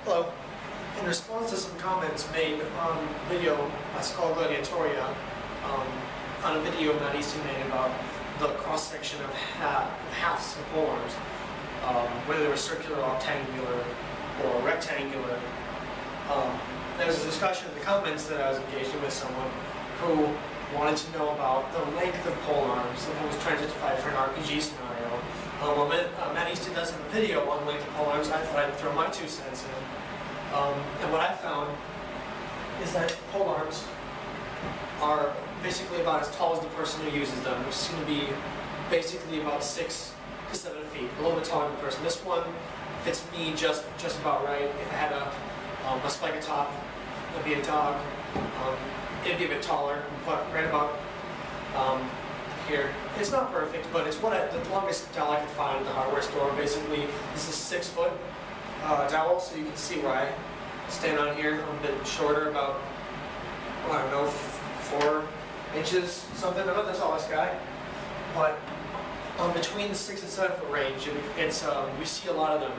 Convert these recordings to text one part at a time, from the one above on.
Hello. In response to some comments made on video by Scholar Gladiatoria, on a video Matt Easton made about the cross-section of halves of polearms, whether they were circular, octangular, or rectangular, there was a discussion in the comments that I was engaged in with someone who wanted to know about the length of polearms and was trying to justify for an RPG scenario. Well, Matt Easton does have a video on length of polearms. I thought I'd throw my 2 cents in. And what I found is that polearms are basically about as tall as the person who uses them, which seem to be basically about 6 to 7 feet, a little bit taller than the person. This one fits me just about right. If I had a spike atop, it'd be a dog. It'd be a bit taller, but right about here. It's not perfect, but it's the longest dowel I could find at the hardware store. Basically, this is 6-foot dowel, so you can see where I stand on here. I'm a bit shorter, about, well, I don't know, 4 inches, something. I'm not the tallest guy, but between the 6 and 7 foot range, it's we see a lot of them,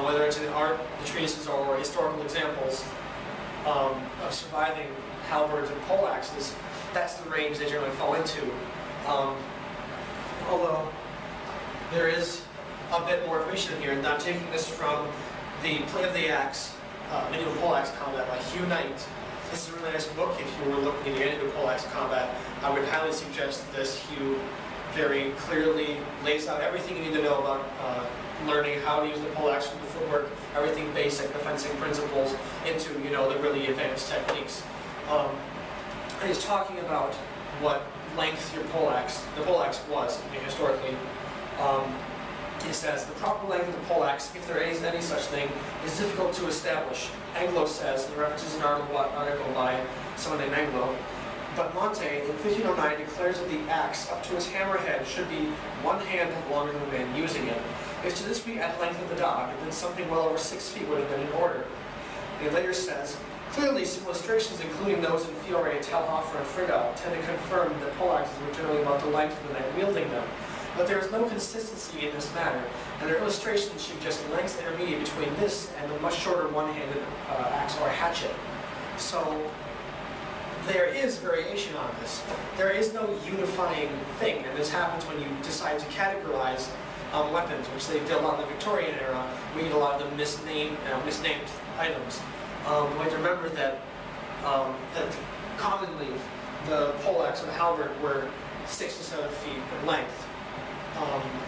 whether it's in art, the treatises, or historical examples of surviving halberds and poleaxes. That's the range they generally fall into. Although there is a bit more information in here, and I'm taking this from the Play of the Axe, Medieval Poleaxe Combat by Hugh Knight. This is a really nice book. If you were looking to get into poleaxe combat, I would highly suggest this. Hugh very clearly lays out everything you need to know about learning how to use the poleaxe from the footwork, everything basic, the fencing principles, into, you know, the really advanced techniques. And he's talking about what length the poleaxe was, historically. He says, the proper length of the poleaxe, if there is any such thing, is difficult to establish. Anglo says, and references an article by someone named Anglo, but Monte, in 1509, declares that the axe up to its hammerhead should be 1 hand longer than the man using it. If to this we add length of the dog, then something well over 6 feet would have been in order. And he later says, clearly, some illustrations, including those in Fiore, Talhofer, and Friedel, tend to confirm that poleaxes were generally about the length of the man wielding them. But there is no consistency in this matter, and their illustrations suggest lengths intermediate between this and the much shorter one-handed axe or hatchet. So there is variation on this. There is no unifying thing, and this happens when you decide to categorize weapons, which they did a lot in the Victorian era. We get a lot of the misnamed items. We have to remember that commonly the poleaxe and the halberd were 6 to 7 feet in length.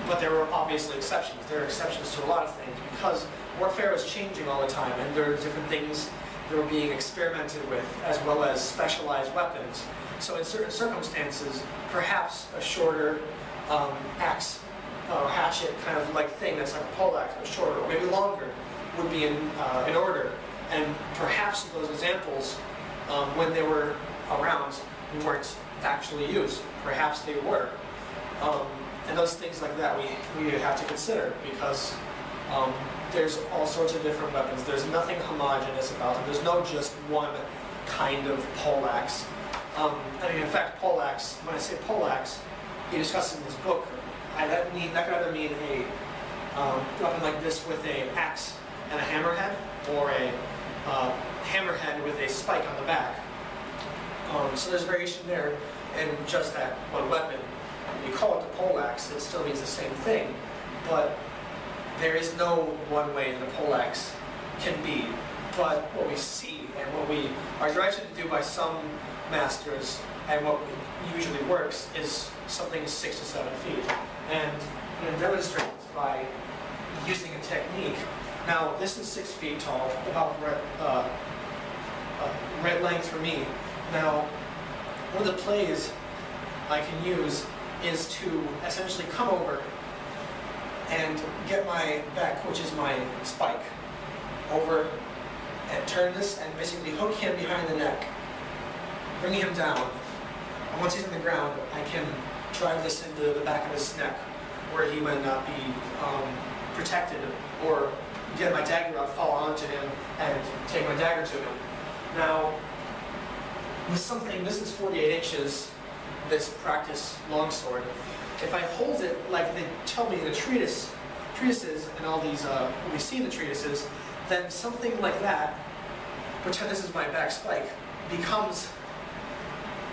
But there were obviously exceptions. There are exceptions to a lot of things because warfare is changing all the time, and there are different things that were being experimented with, as well as specialized weapons. So in certain circumstances, perhaps a shorter axe or hatchet kind of like thing that's like a poleaxe, but shorter, or maybe longer, would be in order. And perhaps those examples, when they were around, weren't actually used. Perhaps they were. And those things like that we have to consider, because there's all sorts of different weapons. There's nothing homogeneous about them. There's no just one kind of poleaxe. I mean, in fact, poleaxe, when I say poleaxe, he discusses in his book, that could either mean a weapon like this with an axe and a hammerhead, or a hammerhead with a spike on the back. So there's variation there in just that one weapon. When you call it the poleaxe, it still means the same thing, but there is no one way the poleaxe can be. But what we see and what we are directed to do by some masters, and what usually works, is something 6 to 7 feet. And I'm going to demonstrate this by using a technique. Now, this is 6 feet tall, about right length for me. Now, one of the plays I can use is to essentially come over and get my back, which is my spike, over and turn this and basically hook him behind the neck, bringing him down. And once he's on the ground, I can drive this into the back of his neck, where he might not be protected, or get my dagger out, fall onto him, and take my dagger to him. Now, with something, this is 48 inches, this practice longsword. If I hold it like they tell me in the treatises and all these, we see in the treatises, then something like that, pretend this is my back spike, becomes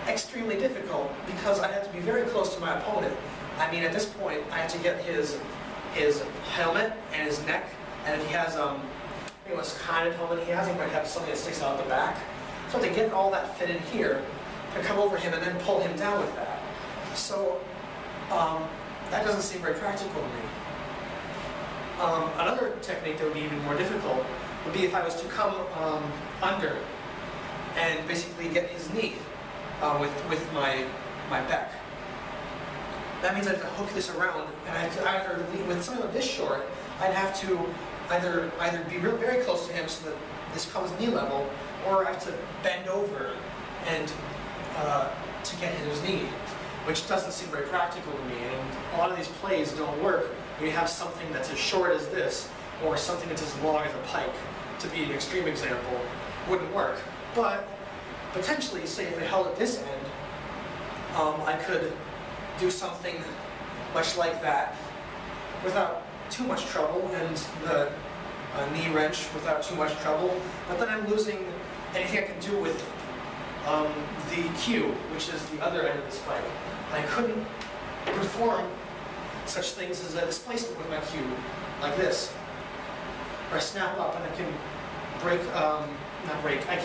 extremely difficult because I have to be very close to my opponent. I mean, at this point, I have to get his helmet and his neck, and if he has what kind of helmet he has, he might have something that sticks out the back. So to get all that fit in here, to come over him and then pull him down with that. So that doesn't seem very practical to me. Another technique that would be even more difficult would be if I was to come under and basically get his knee with my back. That means I have to hook this around, and I have to either, with something like this short, I'd have to either be very close to him so that this comes knee level, or I have to bend over and to get his knee, which doesn't seem very practical to me. And a lot of these plays don't work when you have something that's as short as this, or something that's as long as a pike. To be an extreme example, wouldn't work. But potentially, say if I held at this end, I could do something much like that without too much trouble, and the knee wrench without too much trouble. But then I'm losing anything I can do with the cue, which is the other end of the spike. I couldn't perform such things as a displacement with my cue, like this, where I snap up and I can break, not break, I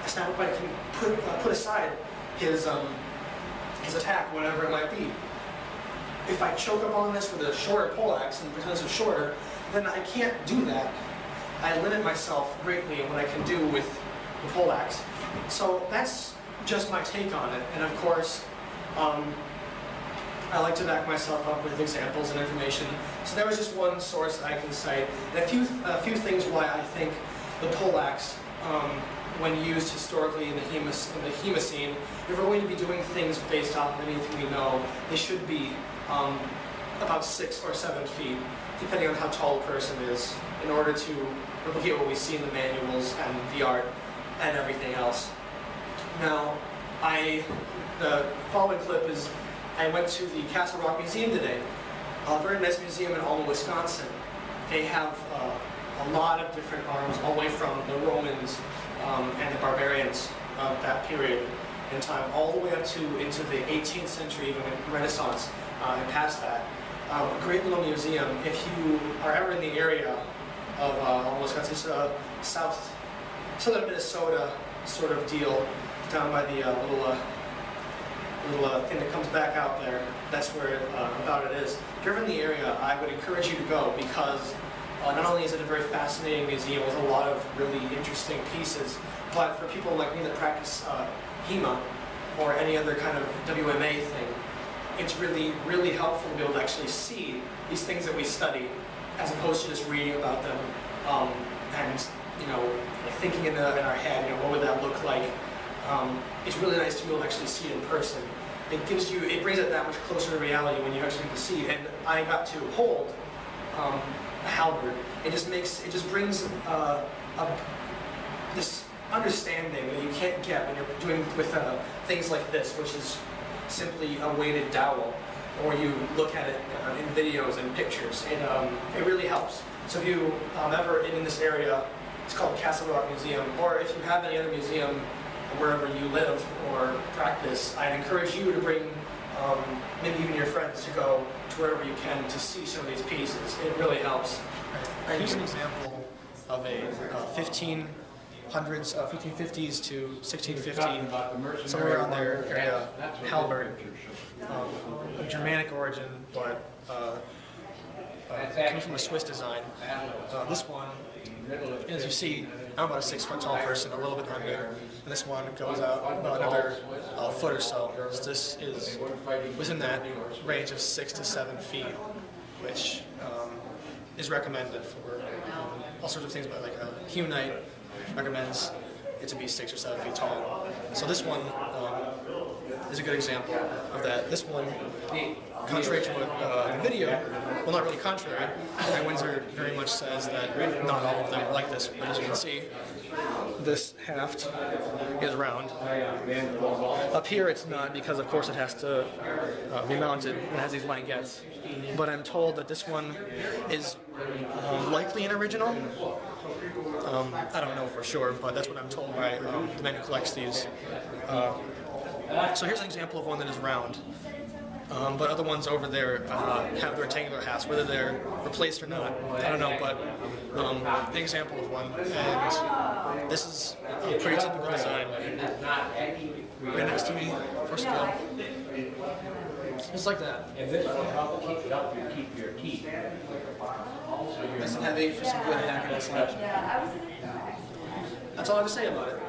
snap up and I can put aside his attack, whatever it might be. If I choke up on this with a shorter poleaxe, and because it's shorter, then I can't do that. I limit myself greatly in what I can do with the poleaxe. So that's just my take on it, and of course, I like to back myself up with examples and information. So there was just one source I can cite, and a few things why I think the poleaxe, when used historically in the Hemocene, if we're going to be doing things based off of anything we know, they should be about 6 or 7 feet, depending on how tall a person is, in order to replicate what we see in the manuals and the art and everything else. Now, the following clip is, I went to the Castle Rock Museum today, a very nice museum in Alma, Wisconsin. They have a lot of different arms, all the way from the Romans and the barbarians of that period in time, all the way up to into the 18th century, even Renaissance, and past that. A great little museum. If you are ever in the area of Alma, Wisconsin, it's a southern Minnesota sort of deal, down by the little thing that comes back out there. That's where about it is. If you're in the area, I would encourage you to go, because not only is it a very fascinating museum with a lot of really interesting pieces, but for people like me that practice HEMA or any other kind of WMA thing, it's really, really helpful to be able to actually see these things that we study, as opposed to just reading about them and thinking in our head, what would that look like? It's really nice to be able to actually see it in person. It brings it that much closer to reality when you actually get to see it. And I got to hold a halberd. It just brings this understanding that you can't get when you're doing with things like this, which is simply a weighted dowel, or you look at it in videos and pictures. It really helps. So if you ever in this area, it's called Castle Rock Museum, or if you have any other museum wherever you live or practice, I'd encourage you to bring maybe even your friends to go to wherever you can to see some of these pieces. It really helps. Here's an example of a 1550s to 1650, somewhere around there, area halberd, of Germanic origin, but coming from a Swiss design. This one, as you see, I'm about a 6 foot tall person, a little bit under, and this one goes out about another foot or so. So this is within that range of 6 to 7 feet, which is recommended for all sorts of things, but like Hunite recommends it to be 6 or 7 feet tall. So this one is a good example of that. This one, contrary to what the video, well, not really contrary, and Windsor very much says that not all of them are like this, but as you can see, this haft is round. Up here it's not, because of course it has to be mounted and it has these languettes. But I'm told that this one is likely an original, I don't know for sure, but that's what I'm told by the man who collects these. So here's an example of one that is round. But other ones over there have the rectangular hats, whether they're replaced or not, I don't know, but an example of one. And this is a pretty typical design. Right next to me, first of all. Just like that. And this will help keep your teeth. Nice and heavy for some good hacking and slashing. That's all I have to say about it.